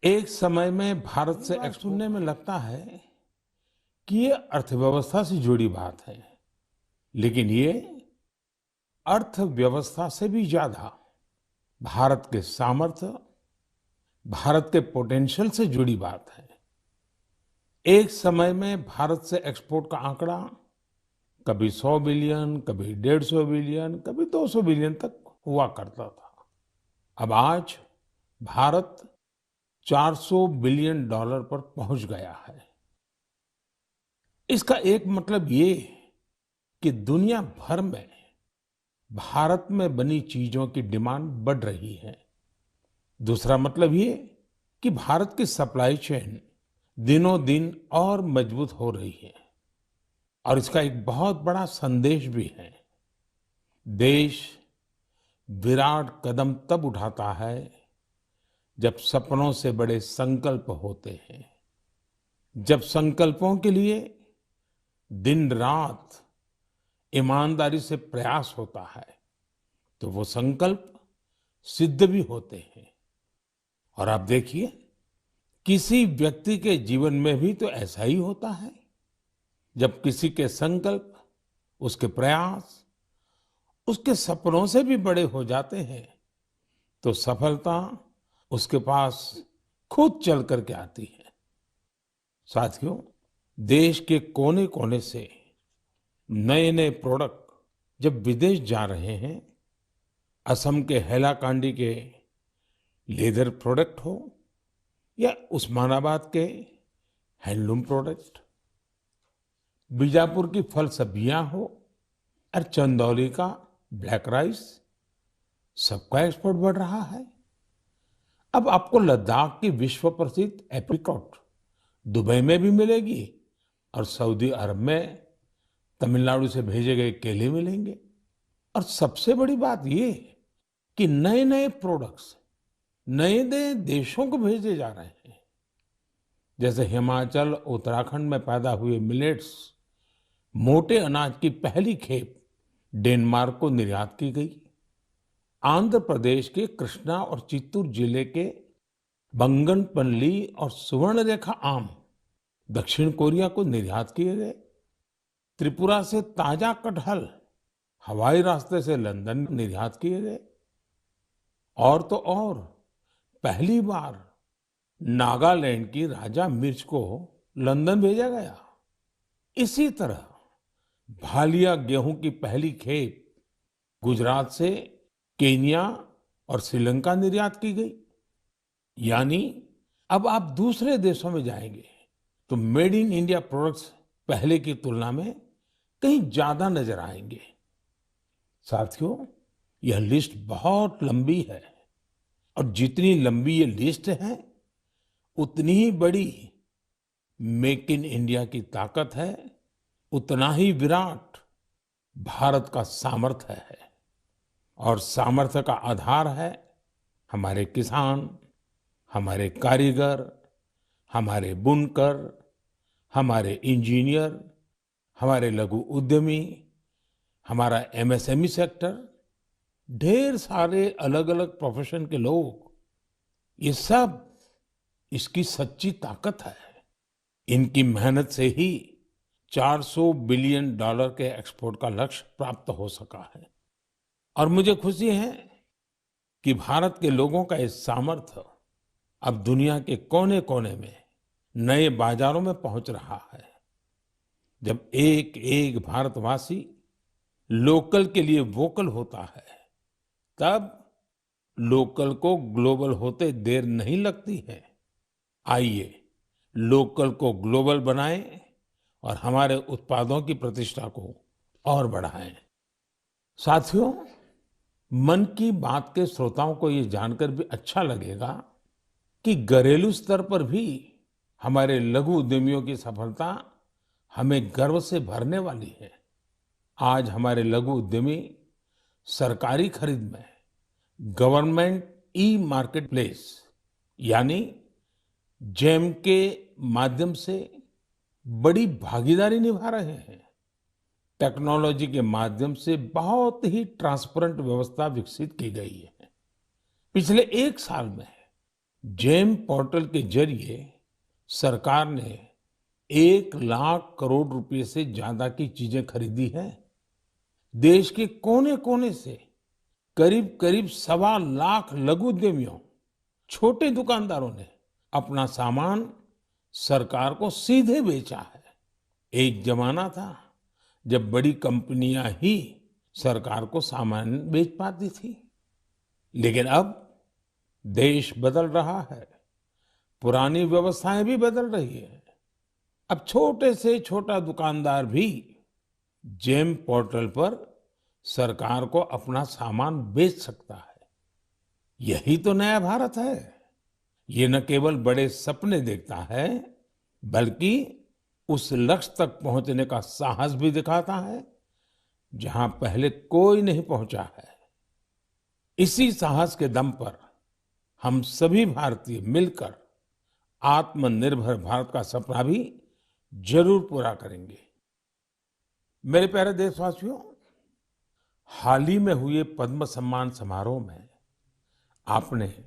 एक समय में भारत कई से बार सुनने में लगता है कि ये अर्थव्यवस्था से जुड़ी बात है, लेकिन ये अर्थव्यवस्था से भी ज्यादा भारत के सामर्थ्य, भारत के पोटेंशियल से जुड़ी बात है। एक समय में भारत से एक्सपोर्ट का आंकड़ा कभी 100 बिलियन, कभी 150 बिलियन, कभी 200 बिलियन तक हुआ करता था। अब आज भारत 400 बिलियन डॉलर पर पहुंच गया है। इसका एक मतलब ये कि दुनिया भर में भारत में बनी चीजों की डिमांड बढ़ रही है। दूसरा मतलब ये कि भारत की सप्लाई चेन दिनों दिन और मजबूत हो रही है। और इसका एक बहुत बड़ा संदेश भी है। देश विराट कदम तब उठाता है जब सपनों से बड़े संकल्प होते हैं, जब संकल्पों के लिए दिन रात ईमानदारी से प्रयास होता है, तो वो संकल्प सिद्ध भी होते हैं। और आप देखिए, किसी व्यक्ति के जीवन में भी तो ऐसा ही होता है। जब किसी के संकल्प, उसके प्रयास, उसके सपनों से भी बड़े हो जाते हैं, तो सफलता उसके पास खुद चल करके आती है। साथियों, देश के कोने कोने से नए नए प्रोडक्ट जब विदेश जा रहे हैं, असम के हैलाकांडी के लेदर प्रोडक्ट हो या उस्मानाबाद के हैंडलूम प्रोडक्ट, बीजापुर की फल सब्जियां हो और चंदौली का ब्लैक राइस, सबका एक्सपोर्ट बढ़ रहा है। अब आपको लद्दाख की विश्व प्रसिद्ध एप्रिकॉट दुबई में भी मिलेगी और सऊदी अरब में तमिलनाडु से भेजे गए केले मिलेंगे। और सबसे बड़ी बात ये कि नए नए प्रोडक्ट्स नए नए देशों को भेजे जा रहे हैं। जैसे हिमाचल, उत्तराखंड में पैदा हुए मिलेट्स, मोटे अनाज की पहली खेप डेनमार्क को निर्यात की गई। आंध्र प्रदेश के कृष्णा और चित्तूर जिले के बंगनपल्ली और सुवर्णरेखा आम दक्षिण कोरिया को निर्यात किए गए। त्रिपुरा से ताजा कटहल हवाई रास्ते से लंदन निर्यात किए गए। और तो और, पहली बार नागालैंड की राजा मिर्च को लंदन भेजा गया। इसी तरह भालिया गेहूं की पहली खेप गुजरात से केन्या और श्रीलंका निर्यात की गई। यानी अब आप दूसरे देशों में जाएंगे तो मेड इन इंडिया प्रोडक्ट्स पहले की तुलना में कहीं ज्यादा नजर आएंगे। साथियों, यह लिस्ट बहुत लंबी है और जितनी लंबी ये लिस्ट है, उतनी ही बड़ी मेक इन इंडिया की ताकत है, उतना ही विराट भारत का सामर्थ्य है। और सामर्थ्य का आधार है हमारे किसान, हमारे कारीगर, हमारे बुनकर, हमारे इंजीनियर, हमारे लघु उद्यमी, हमारा एमएसएमई सेक्टर, ढेर सारे अलग अलग प्रोफेशन के लोग, ये सब इसकी सच्ची ताकत है। इनकी मेहनत से ही 400 बिलियन डॉलर के एक्सपोर्ट का लक्ष्य प्राप्त हो सका है। और मुझे खुशी है कि भारत के लोगों का ये सामर्थ्य अब दुनिया के कोने कोने में नए बाजारों में पहुंच रहा है। जब एक एक भारतवासी लोकल के लिए वोकल होता है, तब लोकल को ग्लोबल होते देर नहीं लगती है। आइए, लोकल को ग्लोबल बनाएं और हमारे उत्पादों की प्रतिष्ठा को और बढ़ाएं। साथियों, मन की बात के श्रोताओं को ये जानकर भी अच्छा लगेगा कि घरेलू स्तर पर भी हमारे लघु उद्यमियों की सफलता हमें गर्व से भरने वाली है। आज हमारे लघु उद्यमी सरकारी खरीद में गवर्नमेंट ई मार्केट प्लेस यानी जेम के माध्यम से बड़ी भागीदारी निभा रहे हैं। टेक्नोलॉजी के माध्यम से बहुत ही ट्रांसपेरेंट व्यवस्था विकसित की गई है। पिछले एक साल में जेम पोर्टल के जरिए सरकार ने 1 लाख करोड़ रुपए से ज्यादा की चीजें खरीदी हैं। देश के कोने कोने से करीब करीब 1.25 लाख लघु उद्यमियों, छोटे दुकानदारों ने अपना सामान सरकार को सीधे बेचा है। एक जमाना था जब बड़ी कंपनियां ही सरकार को सामान बेच पाती थी, लेकिन अब देश बदल रहा है, पुरानी व्यवस्थाएं भी बदल रही है। अब छोटे से छोटा दुकानदार भी जेम पोर्टल पर सरकार को अपना सामान बेच सकता है। यही तो नया भारत है। ये न केवल बड़े सपने देखता है, बल्कि उस लक्ष्य तक पहुंचने का साहस भी दिखाता है जहां पहले कोई नहीं पहुंचा है। इसी साहस के दम पर हम सभी भारतीय मिलकर आत्मनिर्भर भारत का सपना भी जरूर पूरा करेंगे। मेरे प्यारे देशवासियों, हाल ही में हुए पद्म सम्मान समारोह में आपने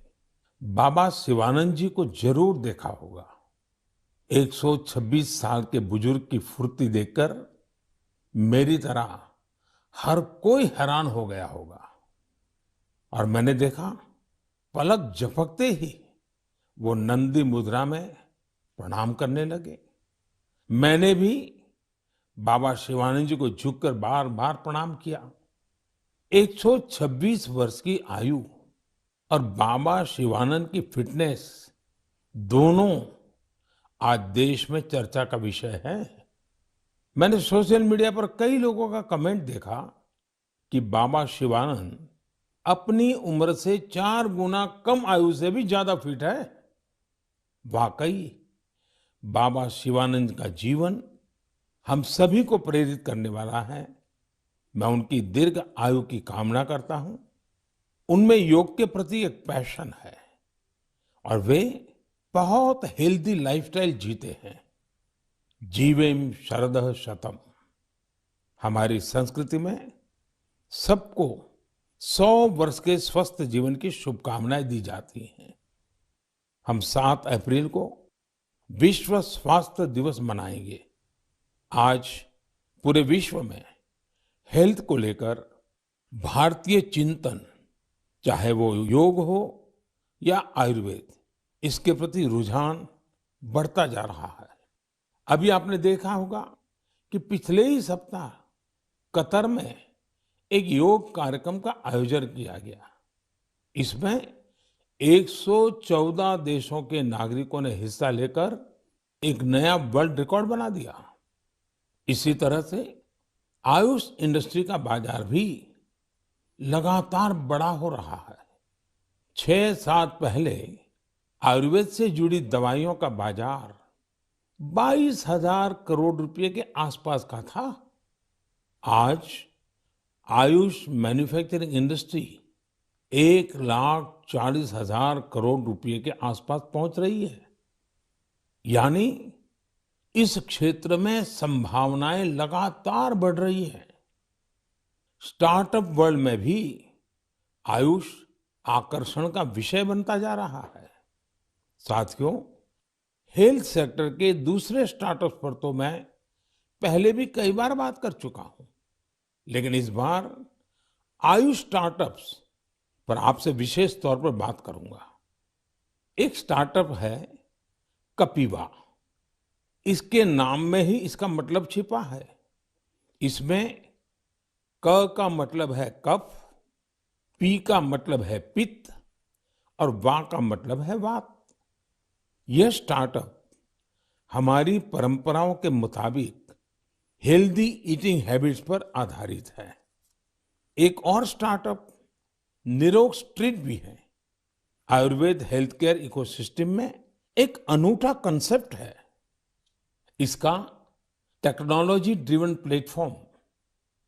बाबा शिवानंद जी को जरूर देखा होगा। 126 साल के बुजुर्ग की फुर्ती देखकर मेरी तरह हर कोई हैरान हो गया होगा। और मैंने देखा, पलक झपकते ही वो नंदी मुद्रा में प्रणाम करने लगे। मैंने भी बाबा शिवानंद जी को झुककर बार बार प्रणाम किया। 126 वर्ष की आयु और बाबा शिवानंद की फिटनेस दोनों आज देश में चर्चा का विषय है। मैंने सोशल मीडिया पर कई लोगों का कमेंट देखा कि बाबा शिवानंद अपनी उम्र से 4 गुना कम आयु से भी ज्यादा फिट है। वाकई बाबा शिवानंद का जीवन हम सभी को प्रेरित करने वाला है। मैं उनकी दीर्घ आयु की कामना करता हूं। उनमें योग के प्रति एक पैशन है और वे बहुत हेल्दी लाइफस्टाइल जीते हैं। जीवेम शरदः शतम। हमारी संस्कृति में सबको 100 वर्ष के स्वस्थ जीवन की शुभकामनाएं दी जाती हैं। हम 7 अप्रैल को विश्व स्वास्थ्य दिवस मनाएंगे। आज पूरे विश्व में हेल्थ को लेकर भारतीय चिंतन, चाहे वो योग हो या आयुर्वेद, इसके प्रति रुझान बढ़ता जा रहा है। अभी आपने देखा होगा कि पिछले ही सप्ताह कतर में एक योग कार्यक्रम का आयोजन किया गया। इसमें 114 देशों के नागरिकों ने हिस्सा लेकर एक नया वर्ल्ड रिकॉर्ड बना दिया। इसी तरह से आयुष इंडस्ट्री का बाजार भी लगातार बड़ा हो रहा है। 6 साल पहले आयुर्वेद से जुड़ी दवाइयों का बाजार 22,000 करोड़ रुपए के आसपास का था। आज आयुष मैन्युफैक्चरिंग इंडस्ट्री 1,40,000 करोड़ रुपए के आसपास पहुंच रही है। यानी इस क्षेत्र में संभावनाएं लगातार बढ़ रही हैं। स्टार्टअप वर्ल्ड में भी आयुष आकर्षण का विषय बनता जा रहा है। साथियों, हेल्थ सेक्टर के दूसरे स्टार्टअप्स पर तो मैं पहले भी कई बार बात कर चुका हूं, लेकिन इस बार आयुष स्टार्टअप्स पर आपसे विशेष तौर पर बात करूंगा। एक स्टार्टअप है कपिवा। इसके नाम में ही इसका मतलब छिपा है। इसमें क का मतलब है कफ, पी का मतलब है पित्त और वा का मतलब है वात। यह स्टार्टअप हमारी परंपराओं के मुताबिक हेल्दी ईटिंग हैबिट्स पर आधारित है। एक और स्टार्टअप निरोग स्ट्रीट भी है। आयुर्वेद हेल्थ केयर इकोसिस्टम में एक अनूठा कंसेप्ट है। इसका टेक्नोलॉजी ड्रिवन प्लेटफॉर्म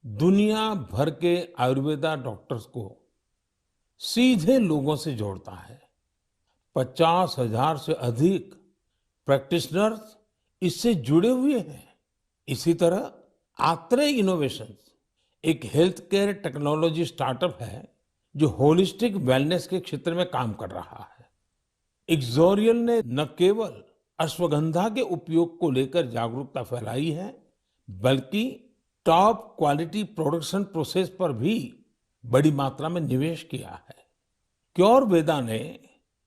दुनिया भर के आयुर्वेदा डॉक्टर्स को सीधे लोगों से जोड़ता है। 50,000 से अधिक प्रैक्टिशनर्स इससे जुड़े हुए हैं। इसी तरह आत्रेय इनोवेशंस एक हेल्थ केयर टेक्नोलॉजी स्टार्टअप है जो होलिस्टिक वेलनेस के क्षेत्र में काम कर रहा है। इक्सोरियल ने न केवल अश्वगंधा के उपयोग को लेकर जागरूकता फैलाई है, बल्कि टॉप क्वालिटी प्रोडक्शन प्रोसेस पर भी बड़ी मात्रा में निवेश किया है। क्योरवेदा ने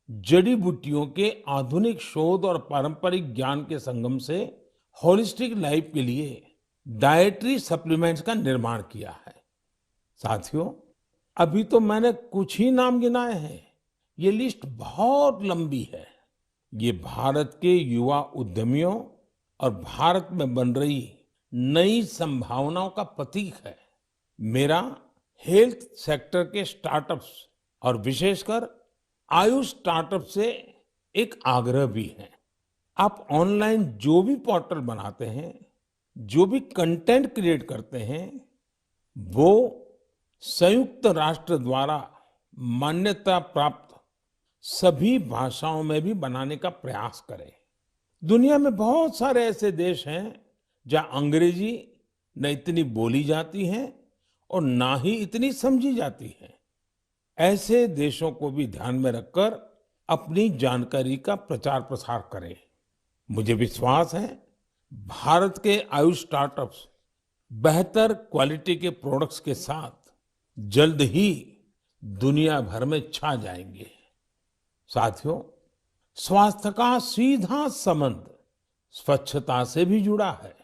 जड़ी बूटियों के आधुनिक शोध और पारंपरिक ज्ञान के संगम से होलिस्टिक लाइफ के लिए डाइटरी सप्लीमेंट्स का निर्माण किया है। साथियों, अभी तो मैंने कुछ ही नाम गिनाए हैं, ये लिस्ट बहुत लंबी है। ये भारत के युवा उद्यमियों और भारत में बन रही नई संभावनाओं का प्रतीक है। मेरा हेल्थ सेक्टर के स्टार्टअप्स और विशेषकर आयुष स्टार्टअप से एक आग्रह भी है। आप ऑनलाइन जो भी पोर्टल बनाते हैं, जो भी कंटेंट क्रिएट करते हैं, वो संयुक्त राष्ट्र द्वारा मान्यता प्राप्त सभी भाषाओं में भी बनाने का प्रयास करें। दुनिया में बहुत सारे ऐसे देश हैं जहां अंग्रेजी न इतनी बोली जाती है और ना ही इतनी समझी जाती है। ऐसे देशों को भी ध्यान में रखकर अपनी जानकारी का प्रचार प्रसार करें। मुझे विश्वास है भारत के आयुष स्टार्टअप्स बेहतर क्वालिटी के प्रोडक्ट्स के साथ जल्द ही दुनिया भर में छा जाएंगे। साथियों, स्वास्थ्य का सीधा संबंध स्वच्छता से भी जुड़ा है।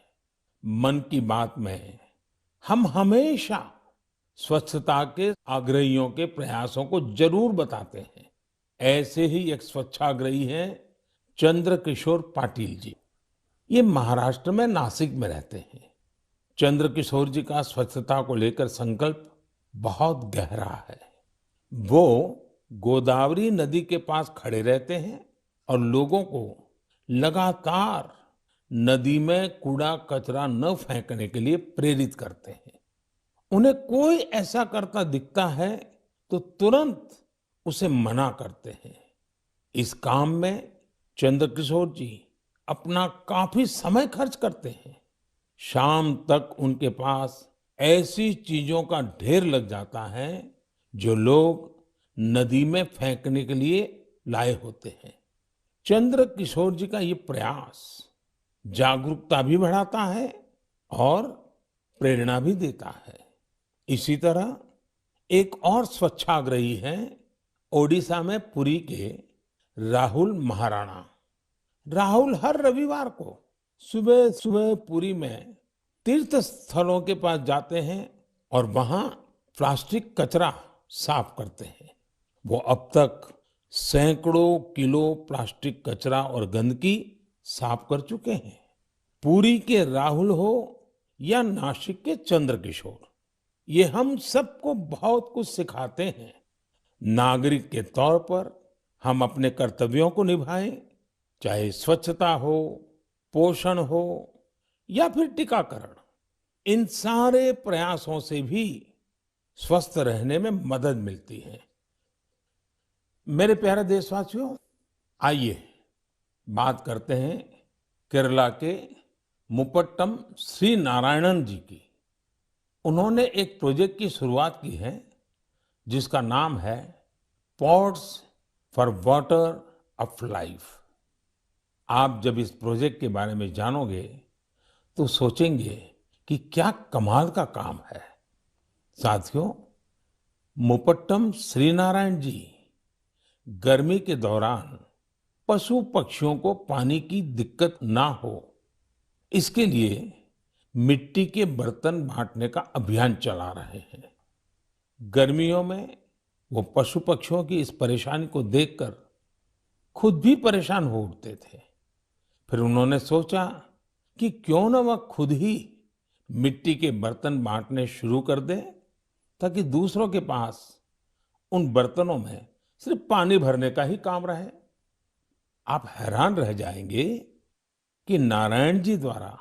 मन की बात में हम हमेशा स्वच्छता के आग्रहियों के प्रयासों को जरूर बताते हैं। ऐसे ही एक स्वच्छाग्रही हैं चंद्रकिशोर पाटिल जी। ये महाराष्ट्र में नासिक में रहते हैं। चंद्रकिशोर जी का स्वच्छता को लेकर संकल्प बहुत गहरा है। वो गोदावरी नदी के पास खड़े रहते हैं और लोगों को लगातार नदी में कूड़ा कचरा न फेंकने के लिए प्रेरित करते हैं। उन्हें कोई ऐसा करता दिखता है तो तुरंत उसे मना करते हैं। इस काम में चंद्रकिशोर जी अपना काफी समय खर्च करते हैं। शाम तक उनके पास ऐसी चीजों का ढेर लग जाता है जो लोग नदी में फेंकने के लिए लाए होते हैं। चंद्रकिशोर जी का ये प्रयास जागरूकता भी बढ़ाता है और प्रेरणा भी देता है। इसी तरह एक और स्वच्छाग्रही हैं ओडिशा में पुरी के राहुल महाराणा। राहुल हर रविवार को सुबह सुबह पुरी में तीर्थ स्थलों के पास जाते हैं और वहां प्लास्टिक कचरा साफ करते हैं। वो अब तक सैकड़ों किलो प्लास्टिक कचरा और गंदगी साफ कर चुके हैं। पुरी के राहुल हो या नासिक के चंद्रकिशोर, ये हम सबको बहुत कुछ सिखाते हैं। नागरिक के तौर पर हम अपने कर्तव्यों को निभाएं, चाहे स्वच्छता हो, पोषण हो या फिर टीकाकरण। इन सारे प्रयासों से भी स्वस्थ रहने में मदद मिलती है। मेरे प्यारे देशवासियों, आइए बात करते हैं केरला के मुपट्टम श्री नारायणन जी की। उन्होंने एक प्रोजेक्ट की शुरुआत की है जिसका नाम है pots for water of life. आप जब इस प्रोजेक्ट के बारे में जानोगे तो सोचेंगे कि क्या कमाल का काम है। साथियों, मुपट्टम श्रीनारायण जी गर्मी के दौरान पशु पक्षियों को पानी की दिक्कत ना हो, इसके लिए मिट्टी के बर्तन बांटने का अभियान चला रहे हैं। गर्मियों में वो पशु पक्षियों की इस परेशानी को देखकर खुद भी परेशान हो उठते थे। फिर उन्होंने सोचा कि क्यों न वह खुद ही मिट्टी के बर्तन बांटने शुरू कर दें, ताकि दूसरों के पास उन बर्तनों में सिर्फ पानी भरने का ही काम रहे। आप हैरान रह जाएंगे कि नारायण जी द्वारा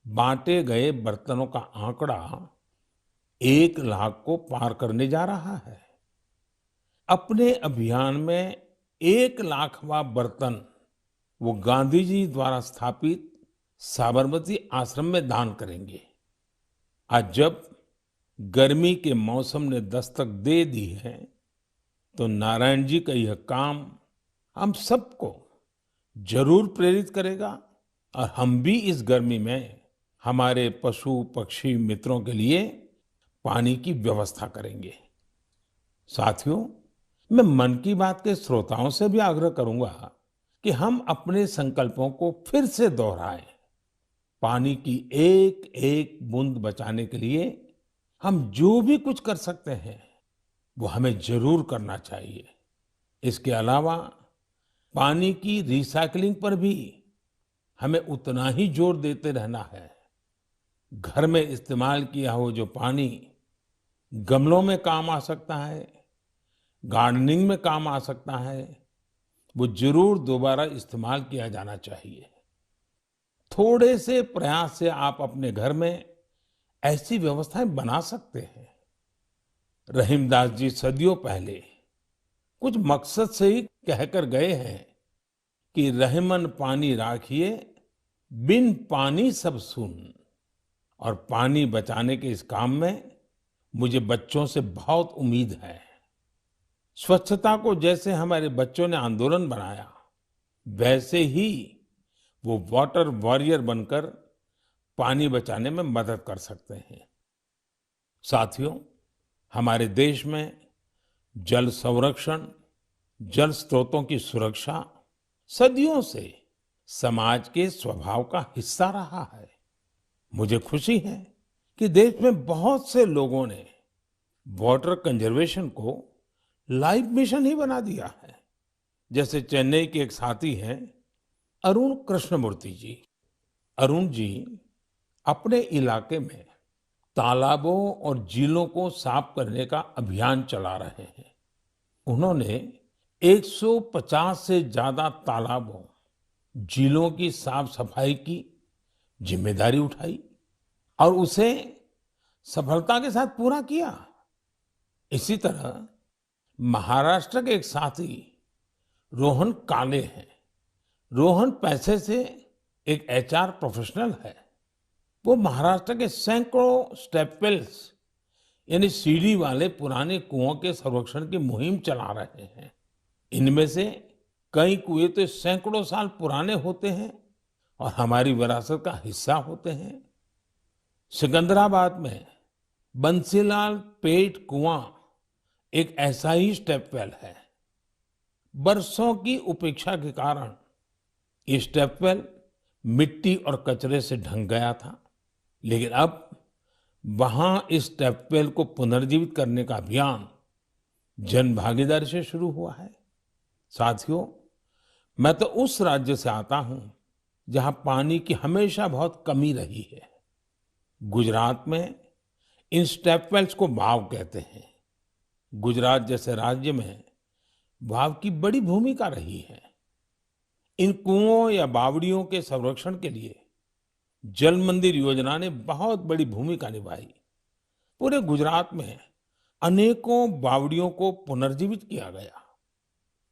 बांटे गए बर्तनों का आंकड़ा 1 लाख को पार करने जा रहा है। अपने अभियान में 1 लाखवां बर्तन वो गांधी जी द्वारा स्थापित साबरमती आश्रम में दान करेंगे। आज जब गर्मी के मौसम ने दस्तक दे दी है तो नारायण जी का यह काम हम सबको जरूर प्रेरित करेगा और हम भी इस गर्मी में हमारे पशु पक्षी मित्रों के लिए पानी की व्यवस्था करेंगे। साथियों, मैं मन की बात के श्रोताओं से भी आग्रह करूंगा कि हम अपने संकल्पों को फिर से दोहराएं। पानी की एक एक बूंद बचाने के लिए हम जो भी कुछ कर सकते हैं वो हमें जरूर करना चाहिए। इसके अलावा पानी की रिसाइकलिंग पर भी हमें उतना ही जोर देते रहना है। घर में इस्तेमाल किया हो जो पानी गमलों में काम आ सकता है, गार्डनिंग में काम आ सकता है, वो जरूर दोबारा इस्तेमाल किया जाना चाहिए। थोड़े से प्रयास से आप अपने घर में ऐसी व्यवस्थाएं बना सकते हैं। रहीमदास जी सदियों पहले कुछ मकसद से ही कहकर गए हैं कि रहमन पानी राखिए, बिन पानी सब सुन। और पानी बचाने के इस काम में मुझे बच्चों से बहुत उम्मीद है। स्वच्छता को जैसे हमारे बच्चों ने आंदोलन बनाया, वैसे ही वो वाटर वॉरियर बनकर पानी बचाने में मदद कर सकते हैं। साथियों, हमारे देश में जल संरक्षण, जल स्रोतों की सुरक्षा सदियों से समाज के स्वभाव का हिस्सा रहा है। मुझे खुशी है कि देश में बहुत से लोगों ने वाटर कंजर्वेशन को लाइफ मिशन ही बना दिया है। जैसे चेन्नई के एक साथी हैं अरुण कृष्णमूर्ति जी। अरुण जी अपने इलाके में तालाबों और झीलों को साफ करने का अभियान चला रहे हैं। उन्होंने 150 से ज्यादा तालाबों, झीलों की साफ सफाई की जिम्मेदारी उठाई और उसे सफलता के साथ पूरा किया। इसी तरह महाराष्ट्र के एक साथी रोहन काले हैं। रोहन पैसे से एक एचआर प्रोफेशनल है। वो महाराष्ट्र के सैकड़ों स्टेप वेल्स यानी सीढ़ी वाले पुराने कुओं के संरक्षण की मुहिम चला रहे हैं। इनमें से कई कुएं तो सैकड़ों साल पुराने होते हैं और हमारी विरासत का हिस्सा होते हैं। सिकंदराबाद में बंसीलाल पेट कुआं एक ऐसा ही स्टेप वेल है। बरसों की उपेक्षा के कारण ये स्टेप वेल मिट्टी और कचरे से ढंक गया था, लेकिन अब वहां इस स्टेप वेल को पुनर्जीवित करने का अभियान जन भागीदारी से शुरू हुआ है। साथियों, मैं तो उस राज्य से आता हूं जहां पानी की हमेशा बहुत कमी रही है। गुजरात में इन स्टेप वेल्स को वाव कहते हैं। गुजरात जैसे राज्य में वाव की बड़ी भूमिका रही है। इन कुओं या बावड़ियों के संरक्षण के लिए जल मंदिर योजना ने बहुत बड़ी भूमिका निभाई। पूरे गुजरात में अनेकों बावड़ियों को पुनर्जीवित किया गया।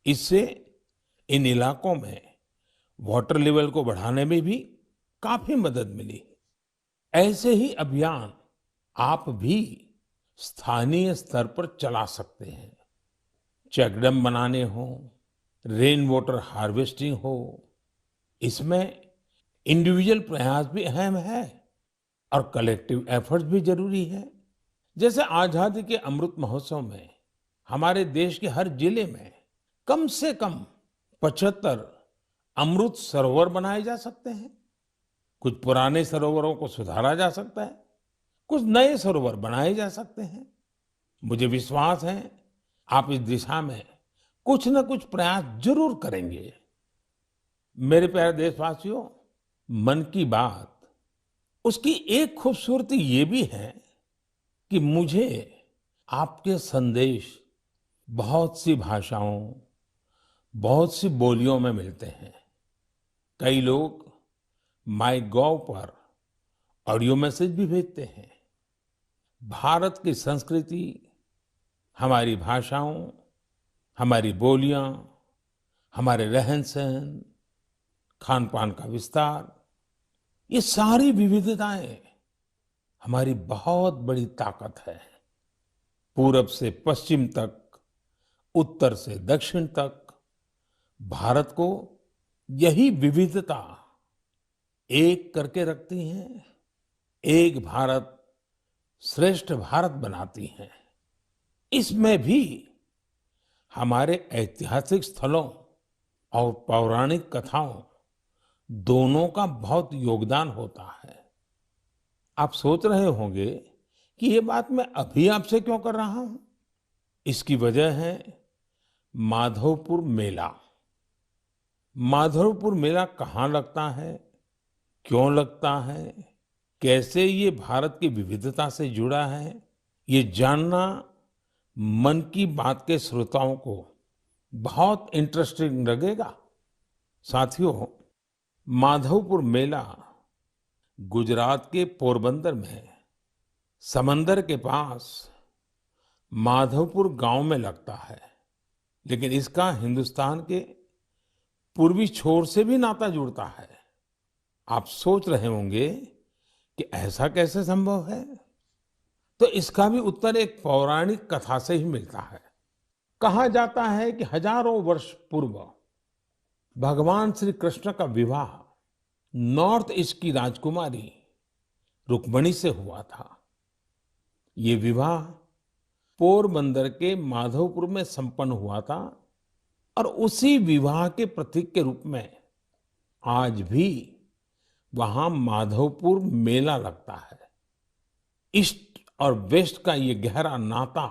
इससे इन इलाकों में वाटर लेवल को बढ़ाने में भी काफी मदद मिली। ऐसे ही अभियान आप भी स्थानीय स्तर पर चला सकते हैं। चेकडैम बनाने हो, रेन वाटर हार्वेस्टिंग हो, इसमें इंडिविजुअल प्रयास भी अहम है और कलेक्टिव एफर्ट्स भी जरूरी है। जैसे आजादी के अमृत महोत्सव में हमारे देश के हर जिले में कम से कम 75 अमृत सरोवर बनाए जा सकते हैं। कुछ पुराने सरोवरों को सुधारा जा सकता है, कुछ नए सरोवर बनाए जा सकते हैं। मुझे विश्वास है आप इस दिशा में कुछ न कुछ प्रयास जरूर करेंगे। मेरे प्यारे देशवासियों, मन की बात उसकी एक खूबसूरती ये भी है कि मुझे आपके संदेश बहुत सी भाषाओं, बहुत सी बोलियों में मिलते हैं। कई लोग माई गॉव पर ऑडियो मैसेज भी भेजते हैं। भारत की संस्कृति, हमारी भाषाओं, हमारी बोलियां, हमारे रहन सहन, खान पान का विस्तार, ये सारी विविधताएं हमारी बहुत बड़ी ताकत है। पूरब से पश्चिम तक, उत्तर से दक्षिण तक भारत को यही विविधता एक करके रखती हैं, एक भारत श्रेष्ठ भारत बनाती हैं। इसमें भी हमारे ऐतिहासिक स्थलों और पौराणिक कथाओं दोनों का बहुत योगदान होता है। आप सोच रहे होंगे कि ये बात मैं अभी आपसे क्यों कर रहा हूं? इसकी वजह है माधवपुर मेला। माधवपुर मेला कहाँ लगता है, क्यों लगता है, कैसे ये भारत की विविधता से जुड़ा है, ये जानना मन की बात के श्रोताओं को बहुत इंटरेस्टिंग लगेगा। साथियों, माधवपुर मेला गुजरात के पोरबंदर में समंदर के पास माधवपुर गांव में लगता है, लेकिन इसका हिंदुस्तान के पूर्वी छोर से भी नाता जुड़ता है। आप सोच रहे होंगे कि ऐसा कैसे संभव है? तो इसका भी उत्तर एक पौराणिक कथा से ही मिलता है। कहा जाता है कि हजारों वर्ष पूर्व भगवान श्री कृष्ण का विवाह नॉर्थ ईस्ट की राजकुमारी रुक्मिणी से हुआ था। ये विवाह पोरबंदर के माधवपुर में संपन्न हुआ था और उसी विवाह के प्रतीक के रूप में आज भी वहां माधवपुर मेला लगता है। ईस्ट और वेस्ट का ये गहरा नाता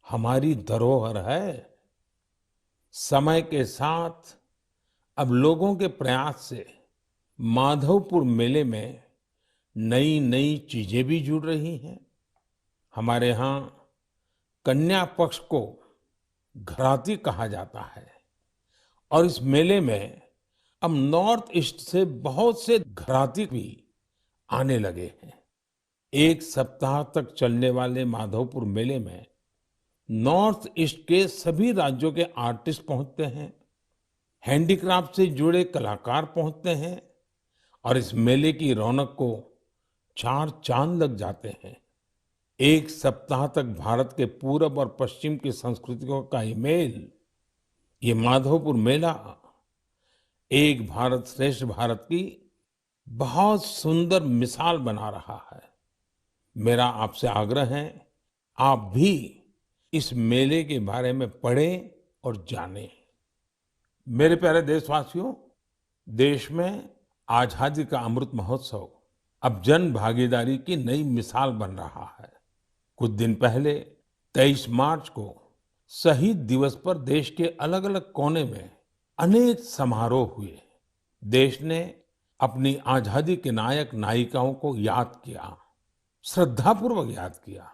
हमारी धरोहर है। समय के साथ अब लोगों के प्रयास से माधवपुर मेले में नई नई चीजें भी जुड़ रही हैं। हमारे यहाँ कन्या पक्ष को घराती कहा जाता है और इस मेले में अब नॉर्थ ईस्ट से बहुत से घराती भी आने लगे हैं। एक सप्ताह तक चलने वाले माधवपुर मेले में नॉर्थ ईस्ट के सभी राज्यों के आर्टिस्ट पहुंचते हैं, हैंडीक्राफ्ट से जुड़े कलाकार पहुंचते हैं और इस मेले की रौनक को चार चांद लग जाते हैं। एक सप्ताह तक भारत के पूरब और पश्चिम की संस्कृतियों का ये मेल, ये माधवपुर मेला एक भारत श्रेष्ठ भारत की बहुत सुंदर मिसाल बना रहा है। मेरा आपसे आग्रह है, आप भी इस मेले के बारे में पढ़ें और जानें। मेरे प्यारे देशवासियों, देश में आजादी का अमृत महोत्सव अब जन भागीदारी की नई मिसाल बन रहा है। कुछ दिन पहले 23 मार्च को शहीद दिवस पर देश के अलग अलग कोने में अनेक समारोह हुए। देश ने अपनी आजादी के नायक नायिकाओं को याद किया, श्रद्धापूर्वक याद किया।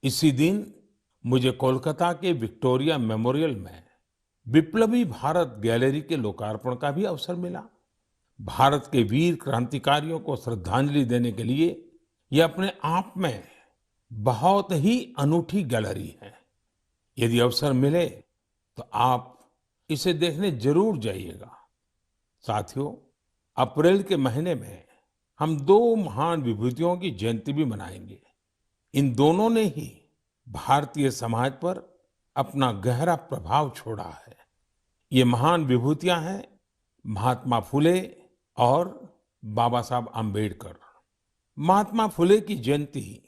इसी दिन मुझे कोलकाता के विक्टोरिया मेमोरियल में विप्लवी भारत गैलरी के लोकार्पण का भी अवसर मिला। भारत के वीर क्रांतिकारियों को श्रद्धांजलि देने के लिए यह अपने आप में बहुत ही अनूठी गैलरी है। यदि अवसर मिले तो आप इसे देखने जरूर जाइएगा। साथियों, अप्रैल के महीने में हम दो महान विभूतियों की जयंती भी मनाएंगे। इन दोनों ने ही भारतीय समाज पर अपना गहरा प्रभाव छोड़ा है। ये महान विभूतियां हैं महात्मा फुले और बाबा साहब आम्बेडकर। महात्मा फुले की जयंती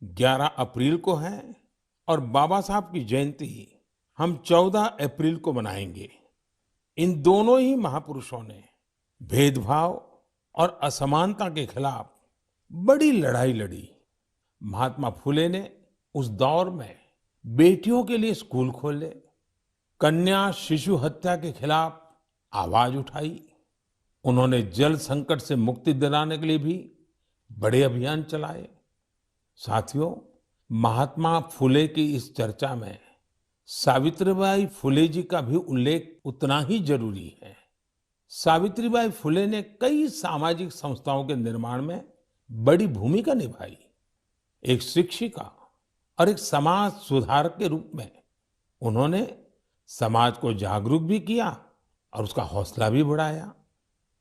11 अप्रैल को है और बाबा साहब की जयंती हम 14 अप्रैल को मनाएंगे। इन दोनों ही महापुरुषों ने भेदभाव और असमानता के खिलाफ बड़ी लड़ाई लड़ी। महात्मा फुले ने उस दौर में बेटियों के लिए स्कूल खोले, कन्या शिशु हत्या के खिलाफ आवाज उठाई। उन्होंने जल संकट से मुक्ति दिलाने के लिए भी बड़े अभियान चलाए। साथियों, महात्मा फुले की इस चर्चा में सावित्रीबाई फुले जी का भी उल्लेख उतना ही जरूरी है। सावित्रीबाई फुले ने कई सामाजिक संस्थाओं के निर्माण में बड़ी भूमिका निभाई। एक शिक्षिका और एक समाज सुधारक के रूप में उन्होंने समाज को जागरूक भी किया और उसका हौसला भी बढ़ाया।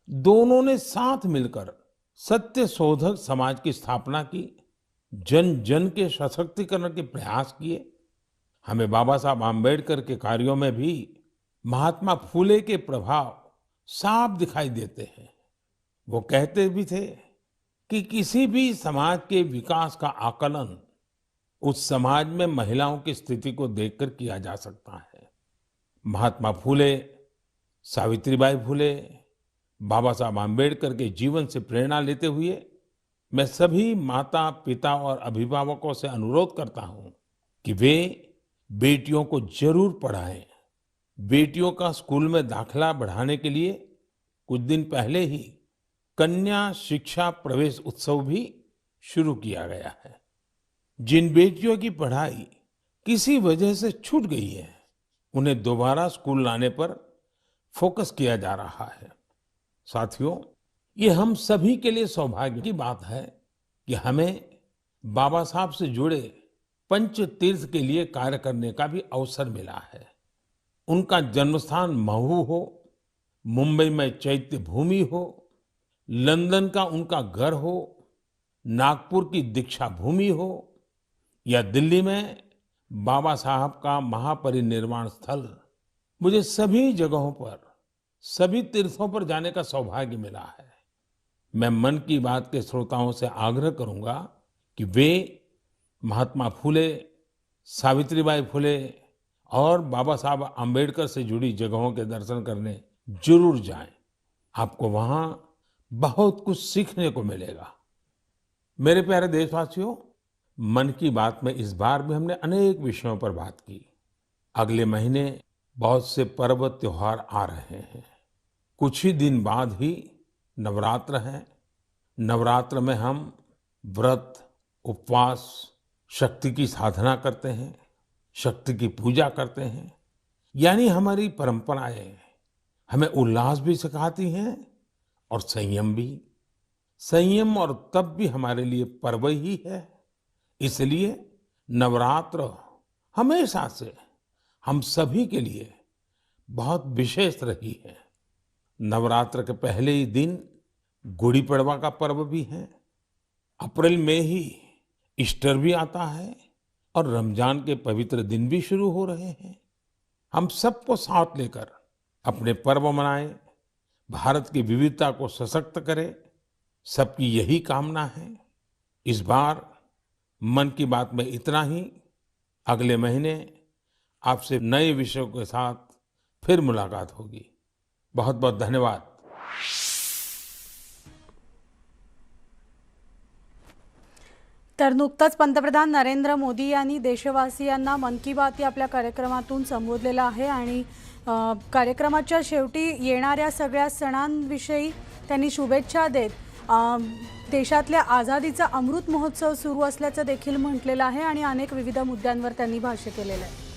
दोनों ने साथ मिलकर सत्य शोधक समाज की स्थापना की, जन जन के सशक्तिकरण के प्रयास किए। हमें बाबा साहब आम्बेडकर के कार्यों में भी महात्मा फूले के प्रभाव साफ दिखाई देते हैं। वो कहते भी थे कि किसी भी समाज के विकास का आकलन उस समाज में महिलाओं की स्थिति को देखकर किया जा सकता है। महात्मा फूले, सावित्रीबाई फूले, बाबा साहब आम्बेडकर के जीवन से प्रेरणा लेते हुए मैं सभी माता, पिता और अभिभावकों से अनुरोध करता हूं कि वे बेटियों को जरूर पढ़ाएं। बेटियों का स्कूल में दाखिला बढ़ाने के लिए कुछ दिन पहले ही कन्या शिक्षा प्रवेश उत्सव भी शुरू किया गया है। जिन बेटियों की पढ़ाई किसी वजह से छूट गई है, उन्हें दोबारा स्कूल लाने पर फोकस किया जा रहा है। साथियों, ये हम सभी के लिए सौभाग्य की बात है कि हमें बाबा साहब से जुड़े पंच तीर्थ के लिए कार्य करने का भी अवसर मिला है। उनका जन्मस्थान महू हो, मुंबई में चैत्य भूमि हो, लंदन का उनका घर हो, नागपुर की दीक्षा भूमि हो या दिल्ली में बाबा साहब का महापरिनिर्वाण स्थल, मुझे सभी जगहों पर, सभी तीर्थों पर जाने का सौभाग्य मिला है। मैं मन की बात के श्रोताओं से आग्रह करूंगा कि वे महात्मा फूले, सावित्रीबाई फूले और बाबा साहब आम्बेडकर से जुड़ी जगहों के दर्शन करने जरूर जाएं। आपको वहां बहुत कुछ सीखने को मिलेगा। मेरे प्यारे देशवासियों, मन की बात में इस बार भी हमने अनेक विषयों पर बात की। अगले महीने बहुत से पर्व त्योहार आ रहे हैं। कुछ ही दिन बाद ही नवरात्र है। नवरात्र में हम व्रत, उपवास, शक्ति की साधना करते हैं, शक्ति की पूजा करते हैं। यानी हमारी परंपराएं हमें उल्लास भी सिखाती हैं और संयम भी। संयम और तप भी हमारे लिए पर्व ही है। इसलिए नवरात्र हमेशा से हम सभी के लिए बहुत विशेष रही है। नवरात्र के पहले ही दिन गुड़ी पड़वा का पर्व भी है। अप्रैल में ही ईस्टर भी आता है और रमजान के पवित्र दिन भी शुरू हो रहे हैं। हम सबको साथ लेकर अपने पर्व मनाएं, भारत की विविधता को सशक्त करें, सबकी यही कामना है। इस बार मन की बात में इतना ही। अगले महीने आपसे नए विषयों के साथ फिर मुलाकात होगी। बहुत बहुत धन्यवाद। तर नुकतंच पंतप्रधान नरेंद्र मोदी यांनी देशवासियांना मन की बात या आपल्या कार्यक्रमातून संबोधलेलं आहे आणि कार्यक्रमाच्या शेवटी येणाऱ्या सगळ्या सणांविषयी त्यांनी शुभेच्छा देत देशातल्या आझादीचा अमृत महोत्सव सुरू असल्याचं देखील म्हटलेलं आहे आणि अनेक विविध मुद्द्यांवर त्यांनी भाष्य केलेलं आहे।